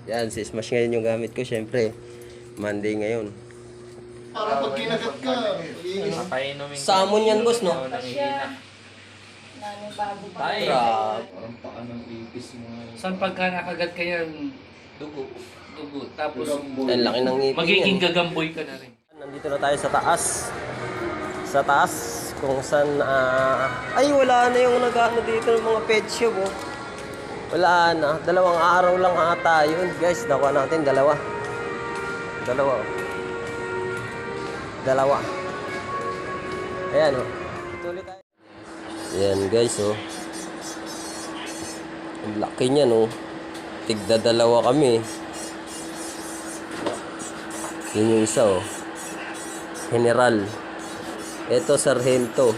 Yan, si Smash ngayon yung gamit ko. Syempre, Monday ngayon. Parang pag kinagat ka, Salmon yan, boss, no? Nanibago pa. Ay, parang paa ng ipis mo. saan pagka nakagat ka yan, dugo. Tapos, Ang laki ng ngipin magiging yan. gagamboy ka na rin. Nandito na tayo sa taas. Sa taas, kung saan, ay, wala na yung nag-ano dito ng mga pet shop, oh. Wala na. 2 araw lang ata yun. Guys, nakuha natin 2. 2, oh. 2. Ayan, oh. Tuloy tayo. Ayan, guys, oh. Ang laki niyan, oh. Tigda 2 kami. Yun yung isa, oh. General. Ito, sarhento.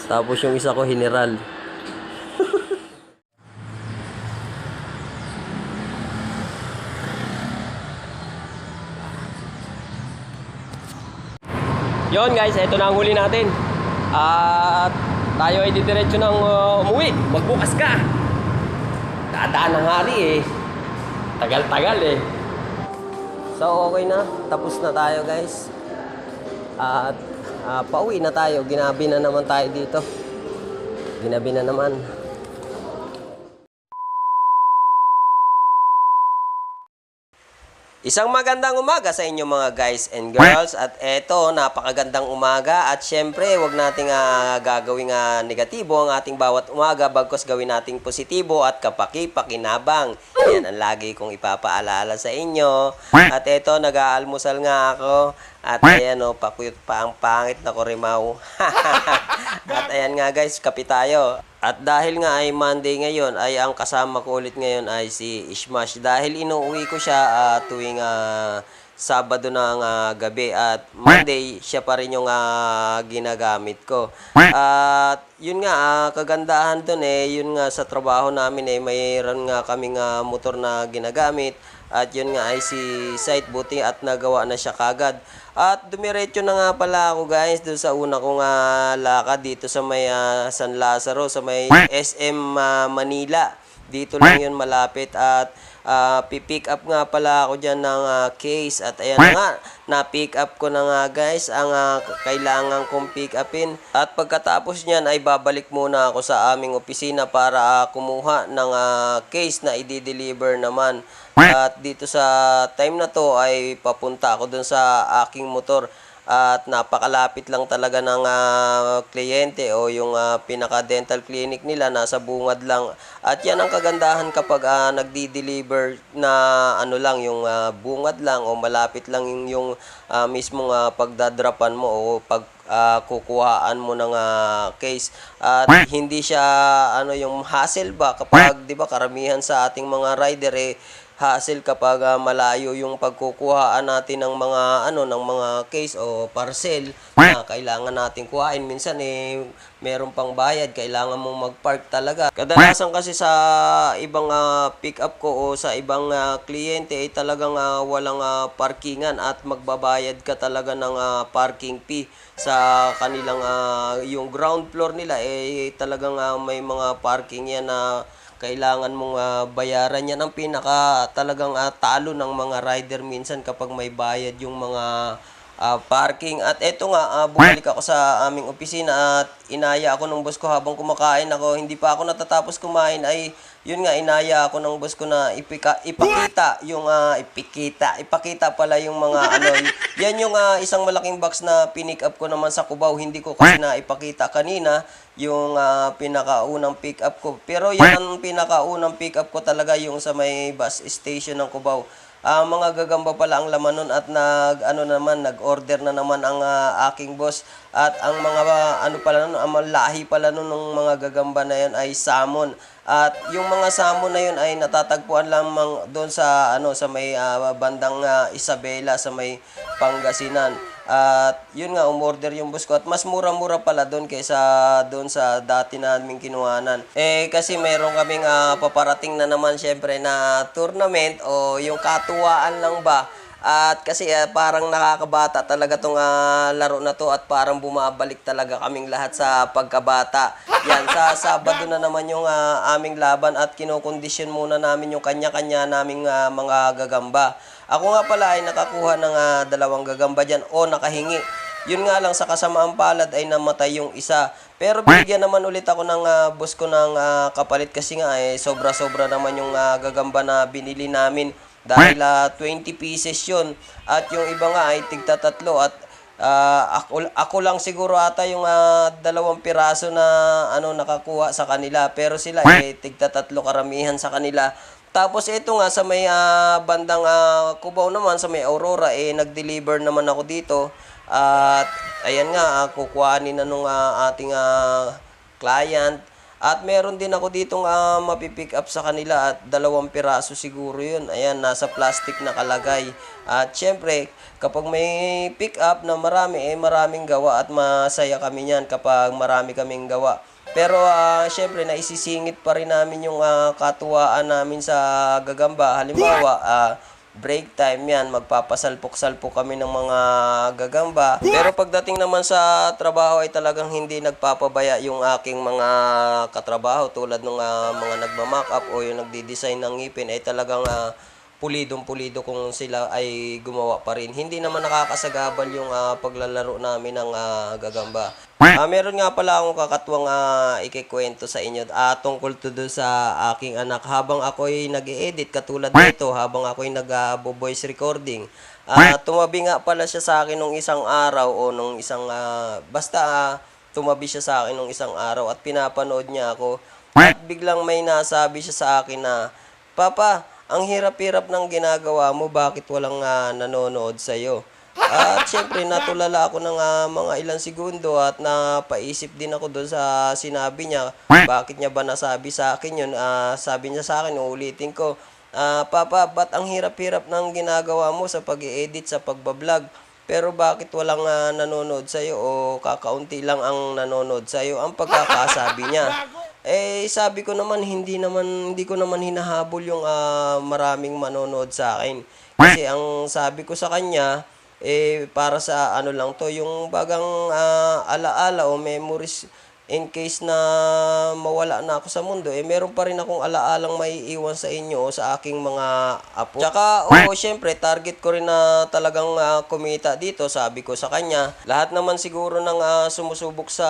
Tapos yung isa ko, general. Yon guys, ito na ang huli natin. At tayo ay didiretso ng umuwi. Magbukas ka. Dadaan ng hari eh. Tagal-tagal eh. So okay na. Tapos na tayo guys. At pauwi na tayo. Ginabi na naman tayo dito. Ginabi na naman. Isang magandang umaga sa inyo mga guys and girls. At eto, napakagandang umaga. At syempre, wag nating gagawing negatibo ang ating bawat umaga. Bagkos gawin nating positibo at kapaki-pakinabang. Yan ang lagi kong ipapaalala sa inyo. At eto, nag-aalmusal nga ako. At ayan o, pakuyot pa ang pangit na korimaw. At ayan nga guys, kape tayo. At dahil nga ay Monday ngayon, ay ang kasama ko ulit ngayon ay si Smash. Dahil inuuwi ko siya tuwing Sabado ng gabi. At Monday, siya pa rin yung ginagamit ko. At yun nga, kagandahan dun yun nga sa trabaho namin mayroon nga kaming motor na ginagamit. At yun nga ay si Sight, buti at nagawa na siya kagad. At dumiretso na nga pala ako guys doon sa una kong lakad dito sa may San Lazaro, sa may SM Manila. Dito lang yun malapit at pipick up nga pala ako dyan ng case. At ayan na nga, na-pick up ko na nga guys ang kailangan kong pick upin. At pagkatapos nyan ay babalik muna ako sa aming opisina para kumuha ng case na i-deliver naman. At dito sa time na to ay papunta ako dun sa aking motor. At napakalapit lang talaga ng kliyente o yung pinaka-dental clinic nila, nasa bungad lang. At yan ang kagandahan kapag nagdi-deliver na ano lang, yung bungad lang o malapit lang yung mismong pagdadrapan mo o pag kukuhaan mo ng case. At hindi siya ano yung hassle ba kapag 'di ba karamihan sa ating mga rider hassle kapag malayo yung pagkukuhaan natin ng mga ng mga case o parcel na kailangan nating kuhain. Minsan meron pang bayad, kailangan mong mag-park talaga. Kadalasan kasi sa ibang pick up ko o sa ibang kliyente ay talagang walang parkingan at magbabayad ka talaga ng parking fee sa kanilang yung ground floor nila talagang may mga parking yan na kailangan mong bayaran. Yan ang pinaka talagang talo ng mga rider minsan kapag may bayad yung mga parking. At eto nga, bumalik ako sa aming opisina at inaya ako ng boss ko habang kumakain ako. Hindi pa ako natatapos kumain ay yun nga, inaya ako ng boss ko na ipakita yung ipakita pala yung mga yan yung isang malaking box na pinick up ko naman sa Cubao. Hindi ko kasi na ipakita kanina yung pinakaunang pick up ko. Pero yan ang pinakaunang pick up ko talaga, yung sa may bus station ng Cubao. Mga gagamba pala ang laman nun at nag-order na naman ang aking boss. At ang mga pala nun, ang lahi pala nun ng mga gagamba na yun ay salmon. At yung mga salmon na yun ay natatagpuan lamang doon sa sa may bandang Isabela, sa may Pangasinan. At yun nga, umorder yung boss ko at mas mura-mura pala doon kaysa doon sa dati naming kinuhanan. Kasi meron kaming paparating na naman syempre na tournament o yung katuwaan lang ba. At kasi parang nakakabata talaga tong laro na to at parang bumabalik talaga kaming lahat sa pagkabata. Yan, sa Sabado na naman yung aming laban at kinokondisyon muna namin yung kanya-kanya naming mga gagamba. Ako nga pala ay nakakuha ng 2 gagamba dyan o nakahingi. Yun nga lang sa kasamaang palad ay namatay yung isa. Pero binigyan naman ulit ako ng boss ko ng kapalit kasi nga sobra-sobra naman yung gagamba na binili namin. Dahil 20 pieces yun. At yung iba nga ay tigta 3 at ako lang siguro ata yung 2 piraso na nakakuha sa kanila. Pero sila tigta 3 karamihan sa kanila. Tapos ito nga sa may bandang Cubao naman, sa may Aurora, nag-deliver naman ako dito. At ayan nga, kukuhanin na nung ating client. At meron din ako ditong mapipick up sa kanila at 2 piraso siguro yun. Ayan, nasa plastic na kalagay. At syempre, kapag may pick up na marami, maraming gawa at masaya kami niyan kapag marami kaming gawa. Pero syempre, naisisingit pa rin namin yung katuwaan namin sa gagamba. Halimbawa, break time yan, magpapasalpok-salpok kami ng mga gagamba. Pero pagdating naman sa trabaho ay talagang hindi nagpapabaya yung aking mga katrabaho tulad ng mga nagmamock up o yung nagdi-design ng ngipin ay talagang pulidong-pulido kung sila ay gumawa pa rin. Hindi naman nakakasagabal yung paglalaro namin ng gagamba. Meron nga pala akong kakatuwang ikikwento sa inyo tungkol to doon sa aking anak. Habang ako'y nag-e-edit katulad nito, habang ako'y nag-voice recording, tumabi nga pala siya sa akin nung isang araw o nung isang, tumabi siya sa akin nung isang araw at pinapanood niya ako. At biglang may nasabi siya sa akin na, "Papa, ang hirap-hirap ng ginagawa mo, bakit walang nanonood sa'yo?" At syempre natulala ako ng mga ilang segundo at napaisip din ako doon sa sinabi niya. Bakit niya ba nasabi sa akin yun? Sabi niya sa akin, uulitin ko, "Papa, ba't ang hirap-hirap ng ginagawa mo sa pag-i-edit, sa pagbablog? Pero bakit walang nanonood sa'yo o kakaunti lang ang nanonood sa'yo?" Ang pagkakasabi niya. Sabi ko naman, hindi ko naman hinahabol yung maraming manonood sa akin. Kasi ang sabi ko sa kanya, para sa lang to, yung bagang alaala o memories in case na mawala na ako sa mundo, meron pa rin akong alaalang may iwan sa inyo o sa aking mga apo. Tsaka, syempre, target ko rin na talagang kumita dito, sabi ko sa kanya. Lahat naman siguro ng sumusubok sa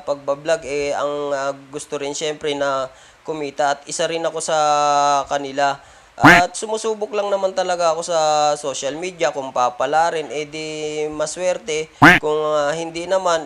pagbablog, ang gusto rin syempre na kumita at isa rin ako sa kanila. At sumusubok lang naman talaga ako sa social media. Kung papalarin, di maswerte. Kung hindi naman,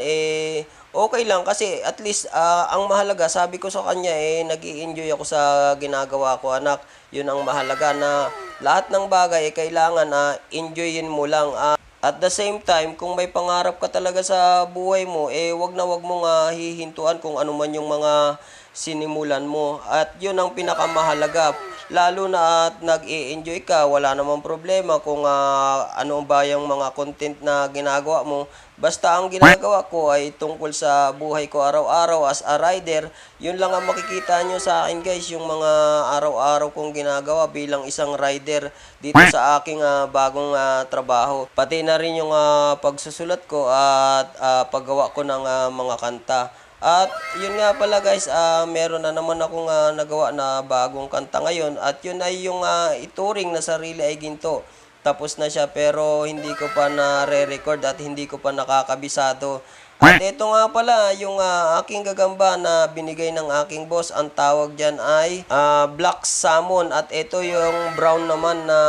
okay lang. Kasi at least, ang mahalaga, sabi ko sa kanya, nag-i-enjoy ako sa ginagawa ko, anak. Yun ang mahalaga na lahat ng bagay, kailangan enjoyin mo lang. At the same time, kung may pangarap ka talaga sa buhay mo, wag mong hihintuan kung ano man yung mga sinimulan mo. At yun ang pinakamahalaga. Lalo na at nag-i-enjoy ka, wala namang problema kung ano ba yung mga content na ginagawa mo. Basta ang ginagawa ko ay tungkol sa buhay ko araw-araw as a rider. Yun lang ang makikita nyo sa akin guys, yung mga araw-araw kong ginagawa bilang isang rider dito sa aking bagong trabaho. Pati na rin yung pagsusulat ko at paggawa ko ng mga kanta. At yun nga pala guys, meron na naman akong nagawa na bagong kanta ngayon. At yun ay yung ituring na Sarili Ay Ginto. Tapos na siya pero hindi ko pa na-re-record at hindi ko pa nakakabisado. At ito nga pala yung aking gagamba na binigay ng aking boss. Ang tawag dyan ay Black Salmon. At ito yung brown naman na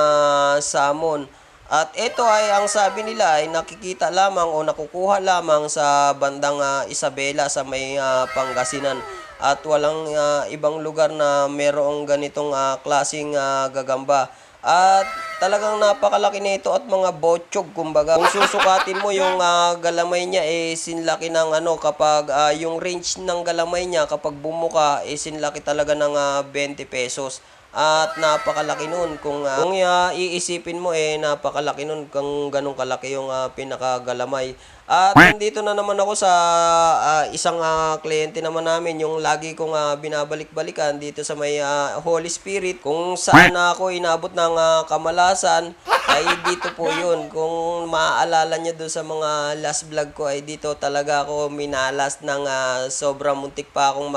salmon. At ito ay ang sabi nila ay nakikita lamang o nakukuha lamang sa bandang Isabela sa may Pangasinan. At walang ibang lugar na merong ganitong klaseng gagamba. At talagang napakalaki nito at mga botsyog kumbaga. Kung susukatin mo yung galamay niya sinlaki ng kapag yung range ng galamay niya kapag bumuka sinlaki talaga ng 20 pesos. At napakalaki nun. Kung iisipin mo napakalaki nun kung ganun kalaki yung pinakagalamay. At nandito na naman ako sa isang kliyente naman namin, yung lagi kong binabalik-balikan dito sa may Holy Spirit. Kung saan ako inabot ng kamalasan, ay dito po yun. Kung maaalala nyo doon sa mga last vlog ko, ay dito talaga ako minalas ng sobrang muntik pa akong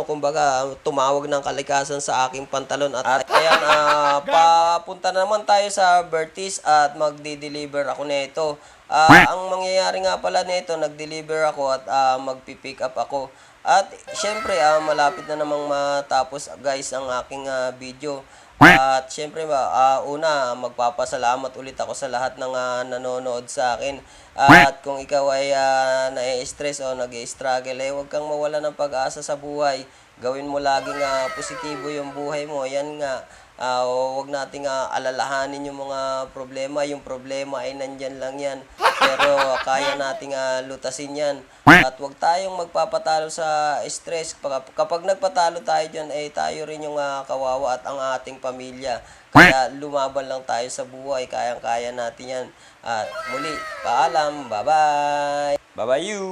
kumbaga, tumawag ng kalikasan sa aking pantalon. At ayan, papunta na naman tayo sa Bertis at magdi-deliver ako nito. Ang mangyayari nga pala nito, nag-deliver ako at magpi-pick up ako. At syempre, malapit na namang matapos guys ang aking video. At syempre una, magpapasalamat ulit ako sa lahat ng nanonood sa akin. At kung ikaw ay nai-stress o nag-struggle, huwag kang mawala ng pag-asa sa buhay. Gawin mo laging positibo yung buhay mo. Yan nga, huwag nating alalahanin yung mga problema. Yung problema ay nandyan lang yan. Pero kaya nating lutasin yan. At huwag tayong magpapatalo sa stress. Kapag nagpatalo tayo dyan, tayo rin yung kawawa at ang ating pamilya. Kaya lumaban lang tayo sa buhay. Kayang-kaya natin yan. At muli, paalam. Bye-bye. Bye-bye you.